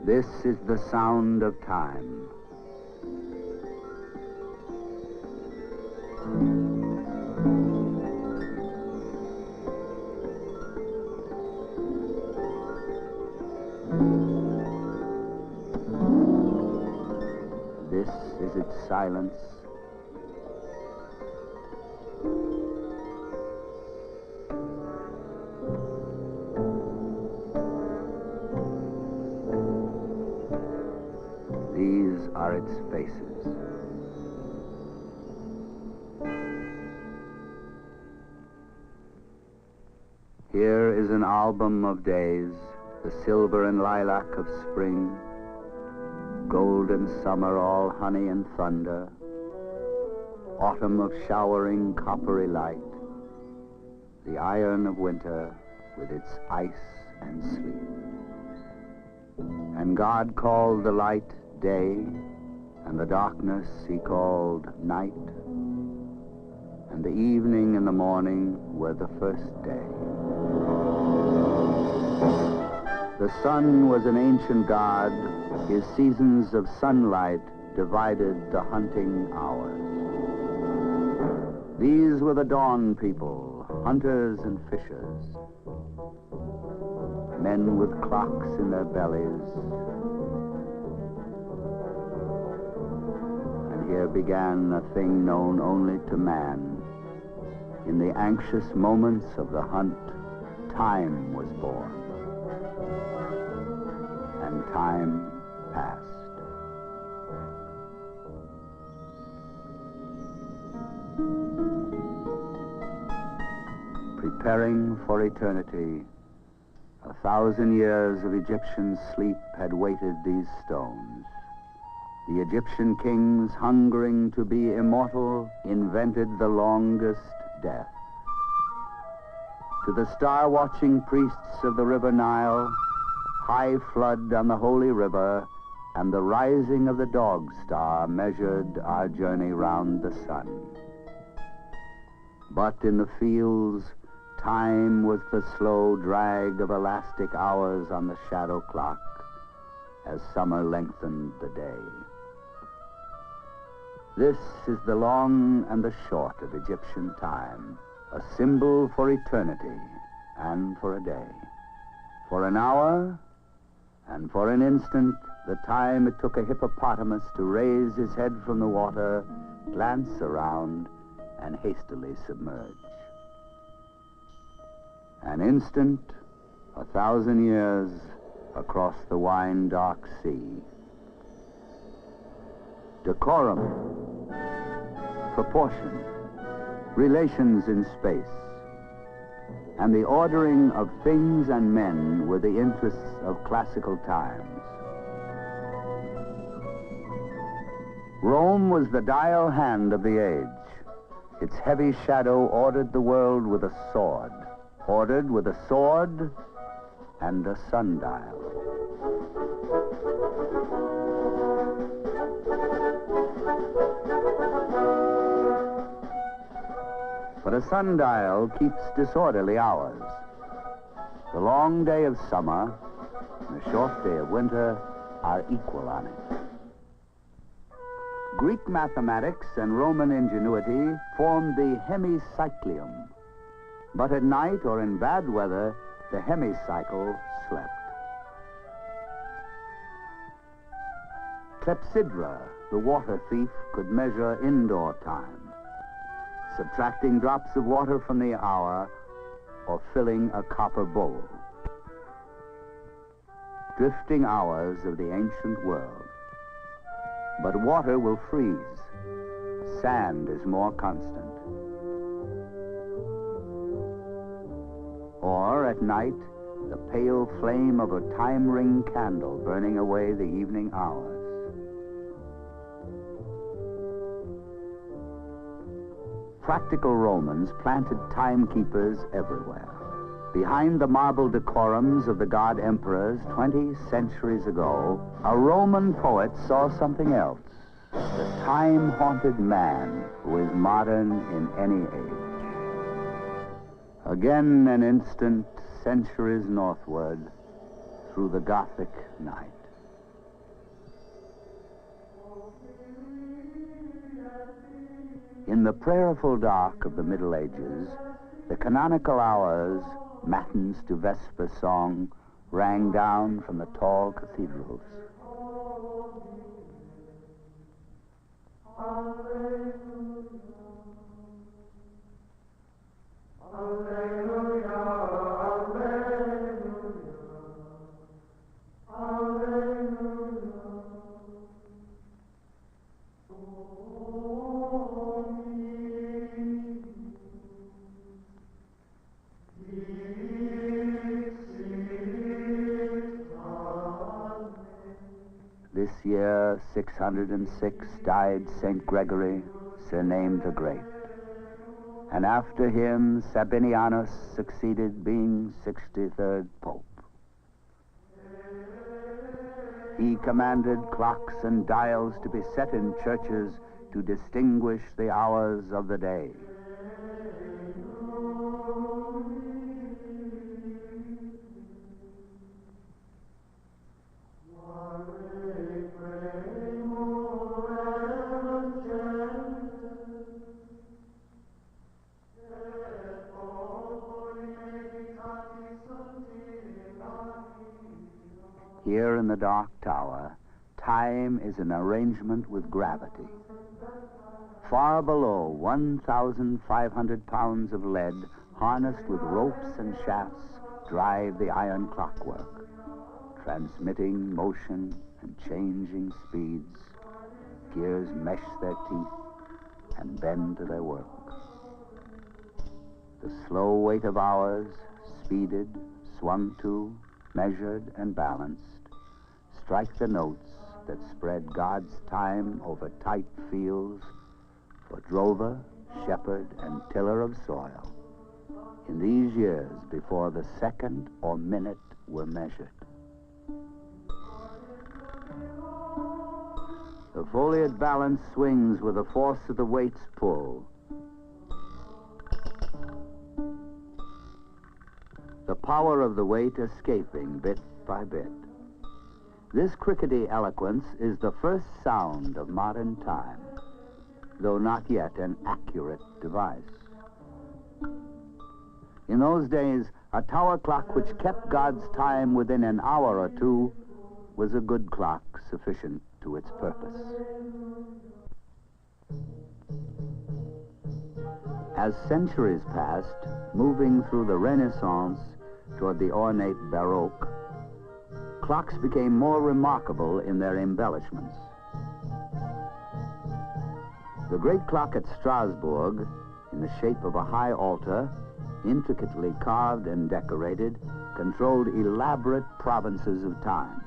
This is the sound of time. This is its silence. These are its faces. Here is an album of days, the silver and lilac of spring, golden summer, all honey and thunder, autumn of showering coppery light, the iron of winter with its ice and sleep. And God called the light day, and the darkness he called night, and the evening and the morning were the first day. The sun was an ancient god. His seasons of sunlight divided the hunting hours. These were the dawn people, hunters and fishers, men with clocks in their bellies. And here began a thing known only to man. In the anxious moments of the hunt, time was born. And time passed. Preparing for eternity, 1,000 years of Egyptian sleep had weighted these stones. The Egyptian kings, hungering to be immortal, invented the longest death. To the star-watching priests of the river Nile, high flood on the holy river and the rising of the dog star measured our journey round the sun. But in the fields, time was the slow drag of elastic hours on the shadow clock as summer lengthened the day. This is the long and the short of Egyptian time, a symbol for eternity and for a day, for an hour and for an instant, the time it took a hippopotamus to raise his head from the water, glance around, and hastily submerge. An instant, 1,000 years across the wine-dark sea. Decorum, proportion, relations in space, and the ordering of things and men were the interests of classical times. Rome was the dial hand of the age. Its heavy shadow ordered the world with a sword, ordered with a sword and a sundial. But a sundial keeps disorderly hours. The long day of summer and the short day of winter are equal on it. Greek mathematics and Roman ingenuity formed the hemicyclium. But at night or in bad weather, the hemicycle slept. Clepsydra, the water thief, could measure indoor time, subtracting drops of water from the hour or filling a copper bowl. Drifting hours of the ancient world. But water will freeze. Sand is more constant. Or at night, the pale flame of a time ring candle burning away the evening hours. Practical Romans planted timekeepers everywhere. Behind the marble decorums of the god emperors 20 centuries ago, a Roman poet saw something else. The time-haunted man who is modern in any age. Again an instant, centuries northward, through the Gothic night. In the prayerful dark of the Middle Ages, the canonical hours, matins to vesper song, rang down from the tall cathedrals. This year, 606, died St. Gregory, surnamed the Great. And after him, Sabinianus succeeded, being 63rd Pope. He commanded clocks and dials to be set in churches to distinguish the hours of the day. Here in the dark tower, time is an arrangement with gravity. Far below, 1,500 pounds of lead, harnessed with ropes and shafts, drive the iron clockwork, transmitting motion and changing speeds. Gears mesh their teeth and bend to their work. The slow weight of hours, speeded, swung to, measured and balanced, strike the notes that spread God's time over tight fields for drover, shepherd, and tiller of soil in these years before the second or minute were measured. The foliate balance swings with the force of the weight's pull. The power of the weight escaping bit by bit. This crickety eloquence is the first sound of modern time, though not yet an accurate device. In those days, a tower clock which kept God's time within an hour or two was a good clock sufficient to its purpose. As centuries passed, moving through the Renaissance toward the ornate Baroque, clocks became more remarkable in their embellishments. The great clock at Strasbourg, in the shape of a high altar, intricately carved and decorated, controlled elaborate provinces of time.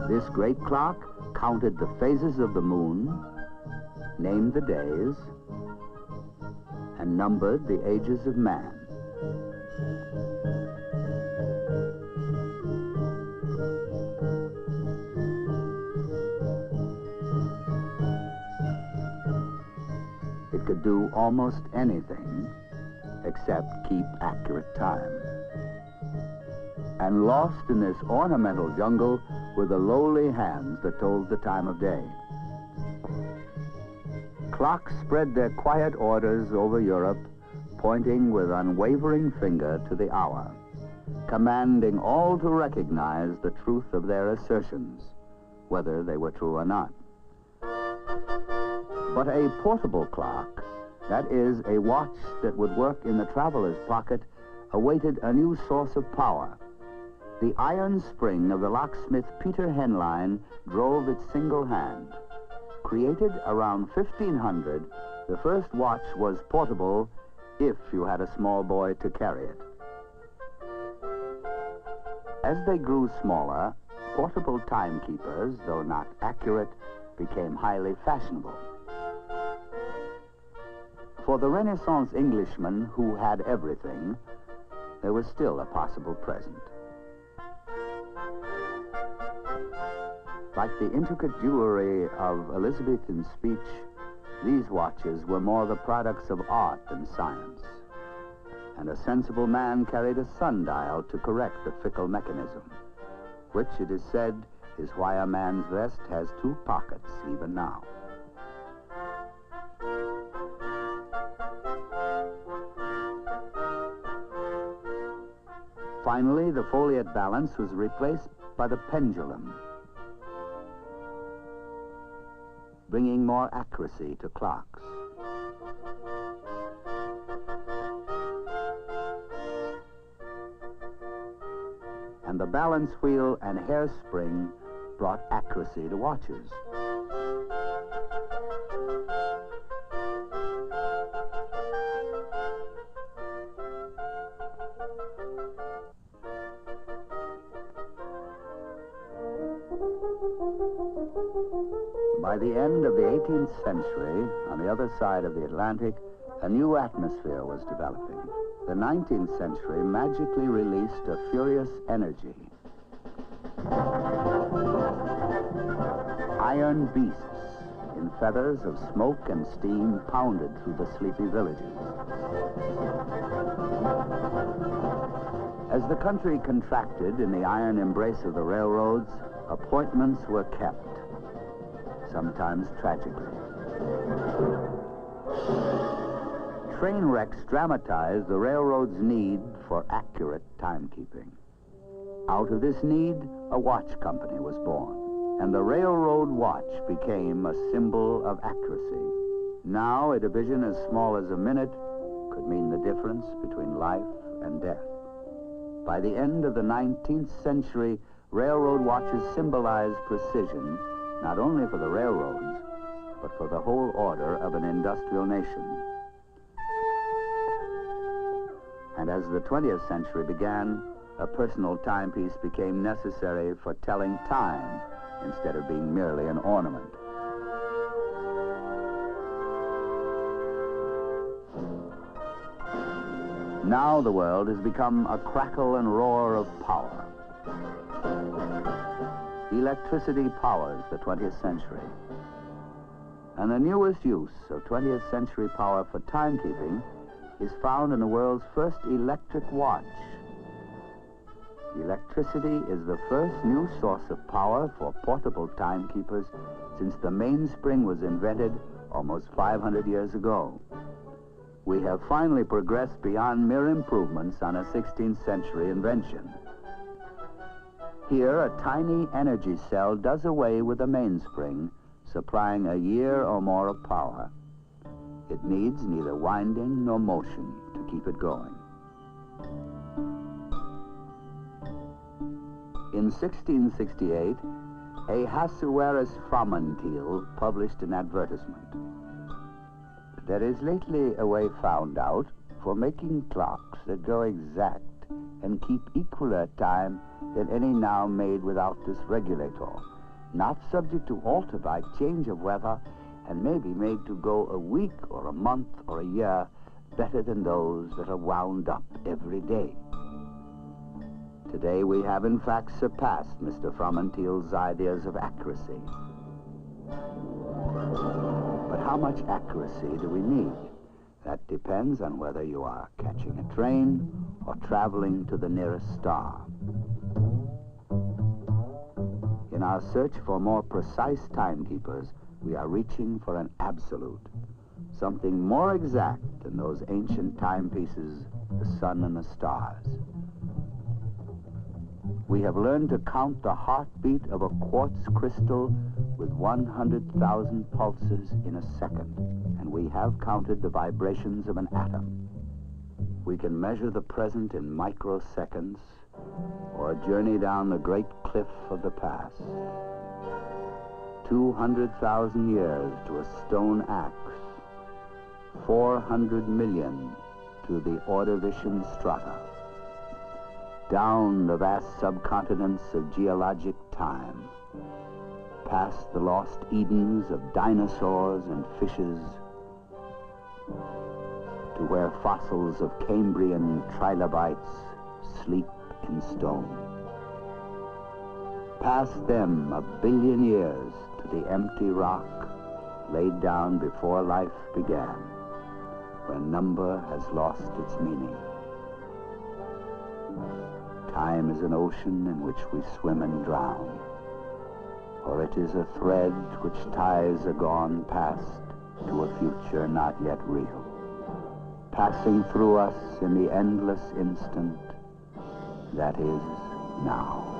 This great clock counted the phases of the moon, named the days, and numbered the ages of man. It could do almost anything except keep accurate time. And lost in this ornamental jungle were the lowly hands that told the time of day. Clocks spread their quiet orders over Europe, pointing with unwavering finger to the hour, commanding all to recognize the truth of their assertions, whether they were true or not. But a portable clock, that is, a watch that would work in the traveler's pocket, awaited a new source of power. The iron spring of the locksmith Peter Henlein drove it single hand. Created around 1500, the first watch was portable if you had a small boy to carry it. As they grew smaller, portable timekeepers, though not accurate, became highly fashionable. For the Renaissance Englishman who had everything, there was still a possible present. Like the intricate jewelry of Elizabethan speech, these watches were more the products of art than science. And a sensible man carried a sundial to correct the fickle mechanism, which, it is said, is why a man's vest has 2 pockets even now. Finally, the foliate balance was replaced by the pendulum, bringing more accuracy to clocks. And the balance wheel and hairspring brought accuracy to watches. By the end of the 18th century, on the other side of the Atlantic, a new atmosphere was developing. The 19th century magically released a furious energy. Iron beasts in feathers of smoke and steam pounded through the sleepy villages. As the country contracted in the iron embrace of the railroads, appointments were kept, sometimes tragically. Train wrecks dramatized the railroad's need for accurate timekeeping. Out of this need, a watch company was born, and the railroad watch became a symbol of accuracy. Now, a division as small as a minute could mean the difference between life and death. By the end of the 19th century, railroad watches symbolized precision, not only for the railroads, but for the whole order of an industrial nation. And as the 20th century began, a personal timepiece became necessary for telling time instead of being merely an ornament. Now the world has become a crackle and roar of power. Electricity powers the 20th century. And the newest use of 20th century power for timekeeping is found in the world's first electric watch. Electricity is the first new source of power for portable timekeepers since the mainspring was invented almost 500 years ago. We have finally progressed beyond mere improvements on a 16th century invention. Here, a tiny energy cell does away with the mainspring, supplying a year or more of power. It needs neither winding nor motion to keep it going. In 1668, a Hassuerus Fromentil published an advertisement. There is lately a way found out for making clocks that go exact and keep equaler time than any now made without this regulator, not subject to alter by change of weather, and may be made to go a week or a month or a year better than those that are wound up every day. Today we have in fact surpassed Mr. Fromentil's ideas of accuracy. But how much accuracy do we need? That depends on whether you are catching a train or traveling to the nearest star. In our search for more precise timekeepers, we are reaching for an absolute, something more exact than those ancient timepieces, the sun and the stars. We have learned to count the heartbeat of a quartz crystal with 100,000 pulses in a second, and we have counted the vibrations of an atom. We can measure the present in microseconds or journey down the great cliff of the past. 200,000 years to a stone axe, 400 million to the Ordovician strata. Down the vast subcontinents of geologic time, past the lost Edens of dinosaurs and fishes, to where fossils of Cambrian trilobites sleep in stone. past them 1 billion years to the empty rock laid down before life began, where number has lost its meaning. Time is an ocean in which we swim and drown, or it is a thread which ties a gone past to a future not yet real, passing through us in the endless instant that is now.